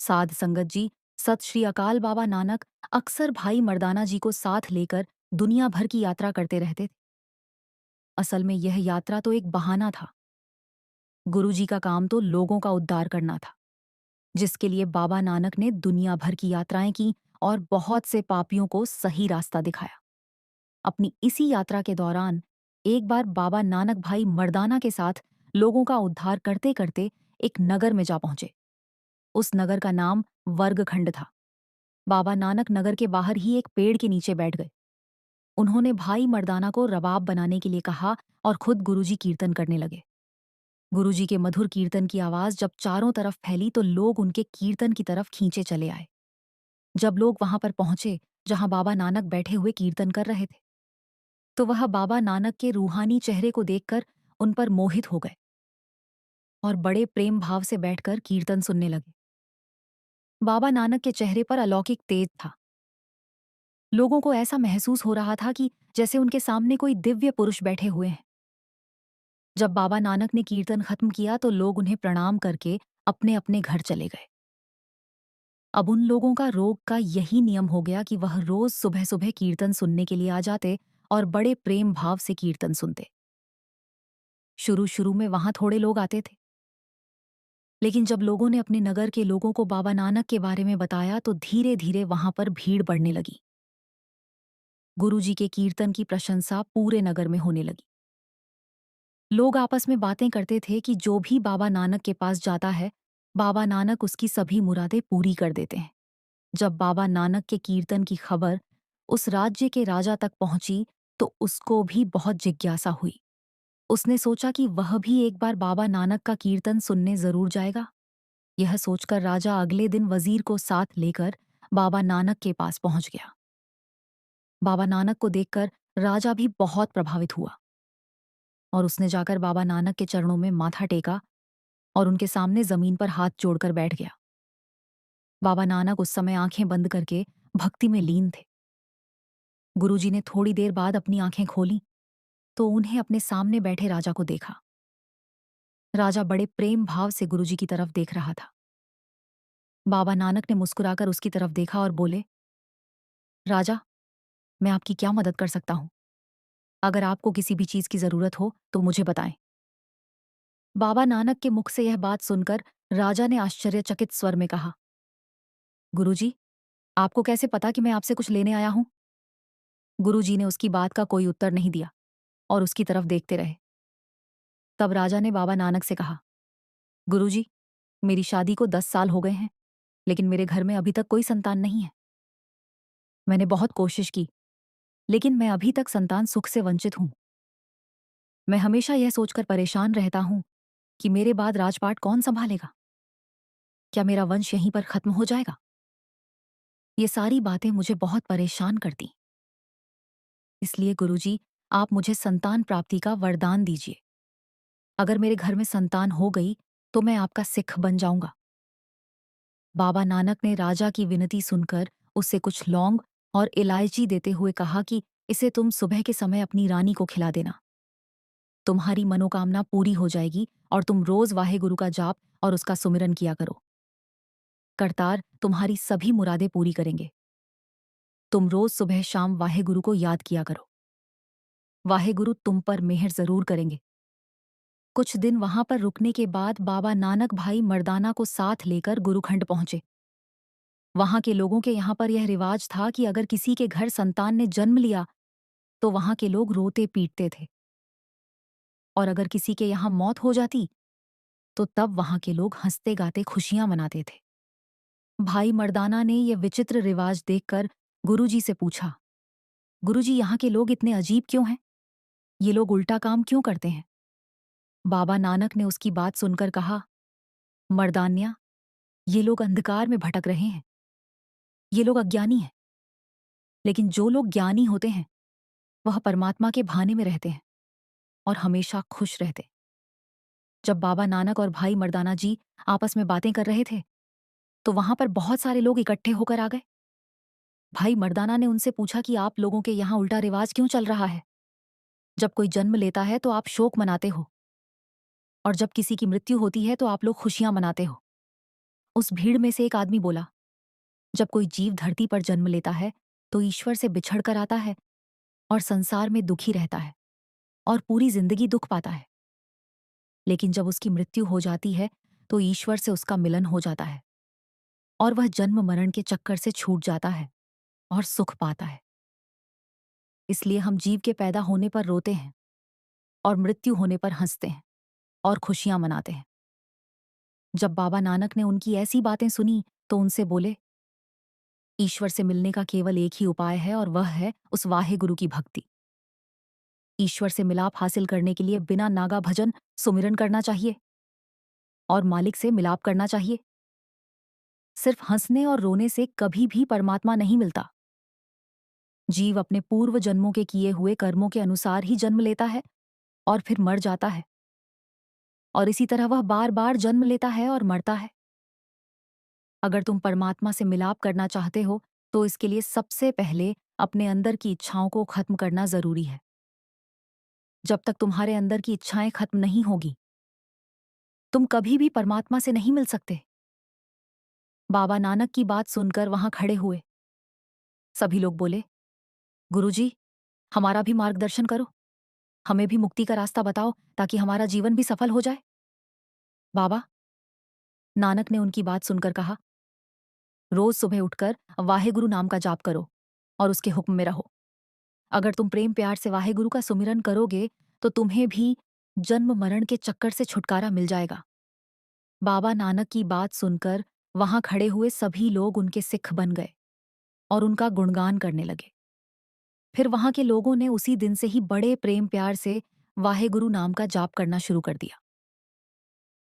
साध संगत जी, सत श्री अकाल। बाबा नानक अक्सर भाई मर्दाना जी को साथ लेकर दुनिया भर की यात्रा करते रहते थे। असल में यह यात्रा तो एक बहाना था। गुरुजी का काम तो लोगों का उद्धार करना था, जिसके लिए बाबा नानक ने दुनिया भर की यात्राएं की और बहुत से पापियों को सही रास्ता दिखाया। अपनी इसी यात्रा के दौरान एक बार बाबा नानक भाई मर्दाना के साथ लोगों का उद्धार करते करते एक नगर में जा पहुंचे। उस नगर का नाम वर्गखंड था। बाबा नानक नगर के बाहर ही एक पेड़ के नीचे बैठ गए। उन्होंने भाई मर्दाना को रबाब बनाने के लिए कहा और खुद गुरुजी कीर्तन करने लगे। गुरुजी के मधुर कीर्तन की आवाज जब चारों तरफ फैली तो लोग उनके कीर्तन की तरफ खींचे चले आए। जब लोग वहां पर पहुंचे जहां बाबा नानक बैठे हुए कीर्तन कर रहे थे, तो वह बाबा नानक के रूहानी चेहरे को देखकर उन पर मोहित हो गए और बड़े प्रेम भाव से बैठकर कीर्तन सुनने लगे। बाबा नानक के चेहरे पर अलौकिक तेज था। लोगों को ऐसा महसूस हो रहा था कि जैसे उनके सामने कोई दिव्य पुरुष बैठे हुए हैं। जब बाबा नानक ने कीर्तन खत्म किया तो लोग उन्हें प्रणाम करके अपने अपने घर चले गए। अब उन लोगों का रोग का यही नियम हो गया कि वह रोज सुबह सुबह कीर्तन सुनने के लिए आ जाते और बड़े प्रेम भाव से कीर्तन सुनते। शुरू शुरू में वहां थोड़े लोग आते थे, लेकिन जब लोगों ने अपने नगर के लोगों को बाबा नानक के बारे में बताया तो धीरे धीरे वहां पर भीड़ बढ़ने लगी। गुरुजी के कीर्तन की प्रशंसा पूरे नगर में होने लगी। लोग आपस में बातें करते थे कि जो भी बाबा नानक के पास जाता है, बाबा नानक उसकी सभी मुरादें पूरी कर देते हैं। जब बाबा नानक के कीर्तन की खबर उस राज्य के राजा तक पहुंची तो उसको भी बहुत जिज्ञासा हुई। उसने सोचा कि वह भी एक बार बाबा नानक का कीर्तन सुनने जरूर जाएगा। यह सोचकर राजा अगले दिन वजीर को साथ लेकर बाबा नानक के पास पहुंच गया। बाबा नानक को देखकर राजा भी बहुत प्रभावित हुआ और उसने जाकर बाबा नानक के चरणों में माथा टेका और उनके सामने जमीन पर हाथ जोड़कर बैठ गया। बाबा नानक उस समय आंखें बंद करके भक्ति में लीन थे। गुरुजी ने थोड़ी देर बाद अपनी आंखें खोली तो उन्हें अपने सामने बैठे राजा को देखा। राजा बड़े प्रेम भाव से गुरुजी की तरफ देख रहा था। बाबा नानक ने मुस्कुराकर उसकी तरफ देखा और बोले, राजा, मैं आपकी क्या मदद कर सकता हूं? अगर आपको किसी भी चीज की जरूरत हो तो मुझे बताएं। बाबा नानक के मुख से यह बात सुनकर राजा ने आश्चर्यचकित स्वर में कहा, गुरुजी, आपको कैसे पता कि मैं आपसे कुछ लेने आया हूं? गुरुजी ने उसकी बात का कोई उत्तर नहीं दिया और उसकी तरफ देखते रहे। तब राजा ने बाबा नानक से कहा, गुरुजी, मेरी शादी को 10 साल हो गए हैं, लेकिन मेरे घर में अभी तक कोई संतान नहीं है। मैंने बहुत कोशिश की, लेकिन मैं अभी तक संतान सुख से वंचित हूं। मैं हमेशा यह सोचकर परेशान रहता हूं कि मेरे बाद राजपाट कौन संभालेगा? क्या मेरा वंश यहीं पर खत्म हो जाएगा? ये सारी बातें मुझे बहुत परेशान करती। इसलिए गुरुजी, आप मुझे संतान प्राप्ति का वरदान दीजिए। अगर मेरे घर में संतान हो गई तो मैं आपका सिख बन जाऊंगा। बाबा नानक ने राजा की विनती सुनकर उसे कुछ लौंग और इलायची देते हुए कहा कि इसे तुम सुबह के समय अपनी रानी को खिला देना। तुम्हारी मनोकामना पूरी हो जाएगी और तुम रोज वाहे गुरु का जाप और उसका सुमिरन किया करो। करतार तुम्हारी सभी मुरादें पूरी करेंगे। तुम रोज सुबह शाम वाहे गुरु को याद किया करो। वाहे गुरु तुम पर मेहर जरूर करेंगे। कुछ दिन वहां पर रुकने के बाद बाबा नानक भाई मर्दाना को साथ लेकर गुरुखंड पहुंचे। वहां के लोगों के यहाँ पर यह रिवाज था कि अगर किसी के घर संतान ने जन्म लिया तो वहां के लोग रोते पीटते थे, और अगर किसी के यहाँ मौत हो जाती तो तब वहां के लोग हंसते गाते खुशियां मनाते थे। भाई मर्दाना ने यह विचित्र रिवाज देखकर गुरुजी से पूछा, गुरुजी, यहाँ के लोग इतने अजीब क्यों हैं? ये लोग उल्टा काम क्यों करते हैं? बाबा नानक ने उसकी बात सुनकर कहा, मर्दान्या, ये लोग अंधकार में भटक रहे हैं। ये लोग अज्ञानी हैं। लेकिन जो लोग ज्ञानी होते हैं वह परमात्मा के भाने में रहते हैं और हमेशा खुश रहते। जब बाबा नानक और भाई मर्दाना जी आपस में बातें कर रहे थे तो वहां पर बहुत सारे लोग इकट्ठे होकर आ गए। भाई मर्दाना ने उनसे पूछा कि आप लोगों के यहाँ उल्टा रिवाज क्यों चल रहा है? जब कोई जन्म लेता है तो आप शोक मनाते हो, और जब किसी की मृत्यु होती है तो आप लोग खुशियां मनाते हो। उस भीड़ में से एक आदमी बोला, जब कोई जीव धरती पर जन्म लेता है तो ईश्वर से बिछड़ कर आता है और संसार में दुखी रहता है और पूरी जिंदगी दुख पाता है। लेकिन जब उसकी मृत्यु हो जाती है तो ईश्वर से उसका मिलन हो जाता है और वह जन्म मरण के चक्कर से छूट जाता है और सुख पाता है। इसलिए हम जीव के पैदा होने पर रोते हैं और मृत्यु होने पर हंसते हैं और खुशियां मनाते हैं। जब बाबा नानक ने उनकी ऐसी बातें सुनी तो उनसे बोले, ईश्वर से मिलने का केवल एक ही उपाय है और वह है उस वाहे गुरु की भक्ति। ईश्वर से मिलाप हासिल करने के लिए बिना नागा भजन सुमिरन करना चाहिए और मालिक से मिलाप करना चाहिए। सिर्फ हंसने और रोने से कभी भी परमात्मा नहीं मिलता। जीव अपने पूर्व जन्मों के किए हुए कर्मों के अनुसार ही जन्म लेता है और फिर मर जाता है, और इसी तरह वह बार बार जन्म लेता है और मरता है। अगर तुम परमात्मा से मिलाप करना चाहते हो तो इसके लिए सबसे पहले अपने अंदर की इच्छाओं को खत्म करना जरूरी है। जब तक तुम्हारे अंदर की इच्छाएं खत्म नहीं होगी तुम कभी भी परमात्मा से नहीं मिल सकते। बाबा नानक की बात सुनकर वहां खड़े हुए सभी लोग बोले, गुरुजी, हमारा भी मार्गदर्शन करो, हमें भी मुक्ति का रास्ता बताओ ताकि हमारा जीवन भी सफल हो जाए। बाबा नानक ने उनकी बात सुनकर कहा, रोज सुबह उठकर वाहेगुरु नाम का जाप करो और उसके हुक्म में रहो। अगर तुम प्रेम प्यार से वाहेगुरु का सुमिरन करोगे तो तुम्हें भी जन्म मरण के चक्कर से छुटकारा मिल जाएगा। बाबा नानक की बात सुनकर वहां खड़े हुए सभी लोग उनके सिख बन गए और उनका गुणगान करने लगे। फिर वहां के लोगों ने उसी दिन से ही बड़े प्रेम प्यार से वाहेगुरु नाम का जाप करना शुरू कर दिया।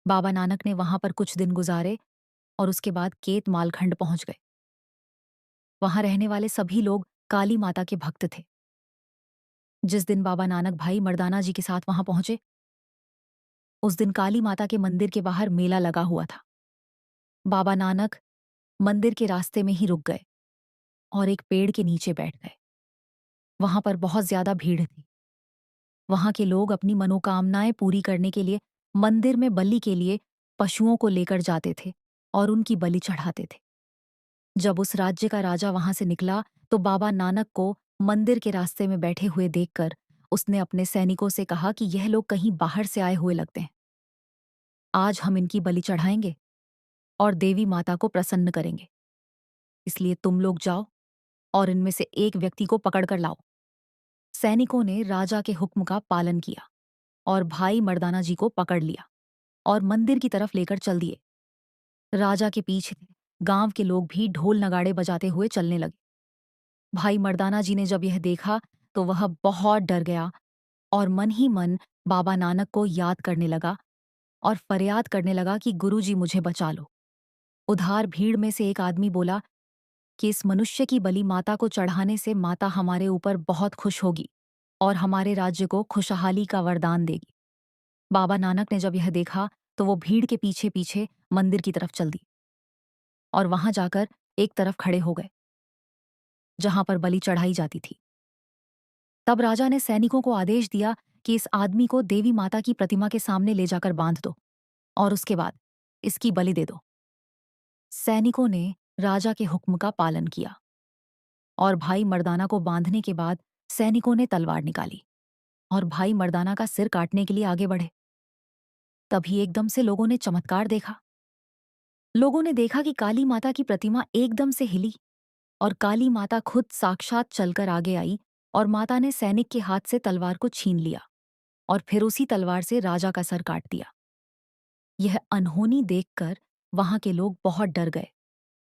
बाबा नानक ने वहां पर कुछ दिन गुजारे और उसके बाद केत मालखंड पहुंच गए। वहां रहने वाले सभी लोग काली माता के भक्त थे। जिस दिन बाबा नानक भाई मर्दाना जी के साथ वहां पहुंचे उस दिन काली माता के मंदिर के बाहर मेला लगा हुआ था। बाबा नानक मंदिर के रास्ते में ही रुक गए और एक पेड़ के नीचे बैठ गए। वहां पर बहुत ज्यादा भीड़ थी। वहां के लोग अपनी मनोकामनाएं पूरी करने के लिए मंदिर में बलि के लिए पशुओं को लेकर जाते थे और उनकी बलि चढ़ाते थे। जब उस राज्य का राजा वहां से निकला तो बाबा नानक को मंदिर के रास्ते में बैठे हुए देखकर उसने अपने सैनिकों से कहा कि यह लोग कहीं बाहर से आए हुए लगते हैं। आज हम इनकी बलि चढ़ाएंगे और देवी माता को प्रसन्न करेंगे। इसलिए तुम लोग जाओ और इनमें से एक व्यक्ति को पकड़ कर लाओ। सैनिकों ने राजा के हुक्म का पालन किया और भाई मर्दाना जी को पकड़ लिया और मंदिर की तरफ लेकर चल दिए। राजा के पीछे गांव के लोग भी ढोल नगाड़े बजाते हुए चलने लगे। भाई मर्दाना जी ने जब यह देखा तो वह बहुत डर गया और मन ही मन बाबा नानक को याद करने लगा और फरियाद करने लगा कि गुरुजी मुझे बचा लो। उधार भीड़ में से एक आदमी बोला कि इस मनुष्य की बलि माता को चढ़ाने से माता हमारे ऊपर बहुत खुश होगी और हमारे राज्य को खुशहाली का वरदान देगी। बाबा नानक ने जब यह देखा तो वो भीड़ के पीछे पीछे मंदिर की तरफ चल दी और वहां जाकर एक तरफ खड़े हो गए जहां पर बलि चढ़ाई जाती थी। तब राजा ने सैनिकों को आदेश दिया कि इस आदमी को देवी माता की प्रतिमा के सामने ले जाकर बांध दो और उसके बाद इसकी बलि दे दो। सैनिकों ने राजा के हुक्म का पालन किया और भाई मर्दाना को बांधने के बाद सैनिकों ने तलवार निकाली और भाई मर्दाना का सिर काटने के लिए आगे बढ़े। तभी एकदम से लोगों ने चमत्कार देखा। लोगों ने देखा कि काली माता की प्रतिमा एकदम से हिली और काली माता खुद साक्षात चलकर आगे आई और माता ने सैनिक के हाथ से तलवार को छीन लिया और फिर उसी तलवार से राजा का सर काट दिया। यह अनहोनी देखकर वहां के लोग बहुत डर गए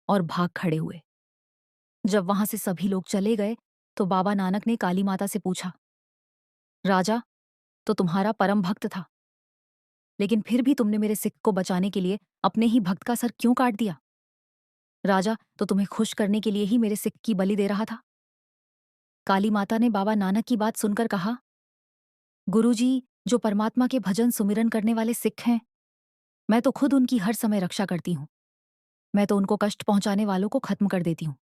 और भाग खड़े हुए। जब वहां से सभी लोग चले गए तो बाबा नानक ने काली माता से पूछा, राजा तो तुम्हारा परम भक्त था, लेकिन फिर भी तुमने मेरे सिख को बचाने के लिए अपने ही भक्त का सर क्यों काट दिया? राजा तो तुम्हें खुश करने के लिए ही मेरे सिख की बलि दे रहा था। काली माता ने बाबा नानक की बात सुनकर कहा, गुरुजी, जो परमात्मा के भजन सुमिरन करने वाले सिख हैं, मैं तो खुद उनकी हर समय रक्षा करती हूँ। मैं तो उनको कष्ट पहुंचाने वालों को खत्म कर देती हूँ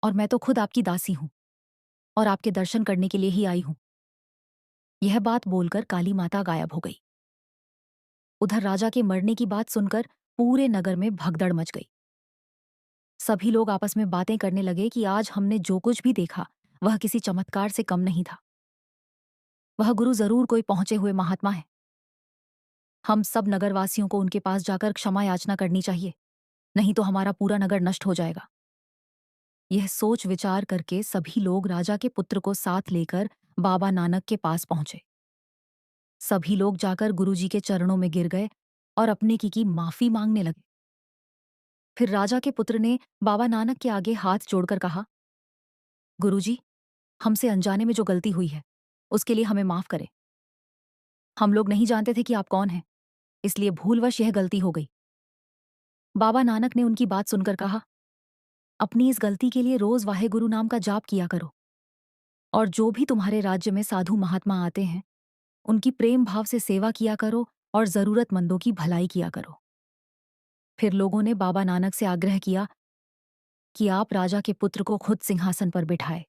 और मैं तो खुद आपकी दासी हूँ और आपके दर्शन करने के लिए ही आई हूँ। यह बात बोलकर काली माता गायब हो गई। उधर राजा के मरने की बात सुनकर पूरे नगर में भगदड़ मच गई। सभी लोग आपस में बातें करने लगे कि आज हमने जो कुछ भी देखा वह किसी चमत्कार से कम नहीं था। वह गुरु जरूर कोई पहुंचे हुए महात्मा है। हम सब नगरवासियों को उनके पास जाकर क्षमा याचना करनी चाहिए, नहीं तो हमारा पूरा नगर नष्ट हो जाएगा। यह सोच विचार करके सभी लोग राजा के पुत्र को साथ लेकर बाबा नानक के पास पहुंचे। सभी लोग जाकर गुरुजी के चरणों में गिर गए और अपने की माफी मांगने लगे। फिर राजा के पुत्र ने बाबा नानक के आगे हाथ जोड़कर कहा, गुरुजी, हमसे अनजाने में जो गलती हुई है उसके लिए हमें माफ करें। हम लोग नहीं जानते थे कि आप कौन हैं, इसलिए भूलवश यह गलती हो गई। बाबा नानक ने उनकी बात सुनकर कहा, अपनी इस गलती के लिए रोज वाहे गुरु नाम का जाप किया करो, और जो भी तुम्हारे राज्य में साधु महात्मा आते हैं उनकी प्रेम भाव से सेवा किया करो और जरूरतमंदों की भलाई किया करो। फिर लोगों ने बाबा नानक से आग्रह किया कि आप राजा के पुत्र को खुद सिंहासन पर बिठाए।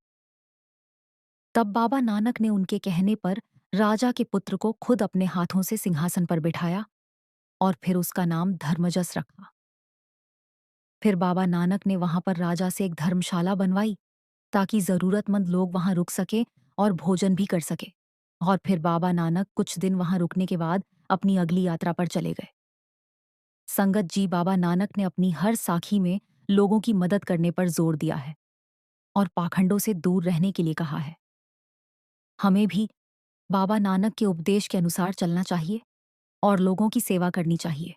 तब बाबा नानक ने उनके कहने पर राजा के पुत्र को खुद अपने हाथों से सिंहासन पर बिठाया और फिर उसका नाम धर्मजस रखा। फिर बाबा नानक ने वहां पर राजा से एक धर्मशाला बनवाई ताकि जरूरतमंद लोग वहां रुक सके और भोजन भी कर सके। और फिर बाबा नानक कुछ दिन वहां रुकने के बाद अपनी अगली यात्रा पर चले गए। संगत जी, बाबा नानक ने अपनी हर साखी में लोगों की मदद करने पर जोर दिया है और पाखंडों से दूर रहने के लिए कहा है। हमें भी बाबा नानक के उपदेश के अनुसार चलना चाहिए और लोगों की सेवा करनी चाहिए।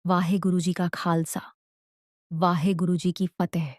वाहे गुरु जी का खालसा, वाहे गुरु जी की फतेह।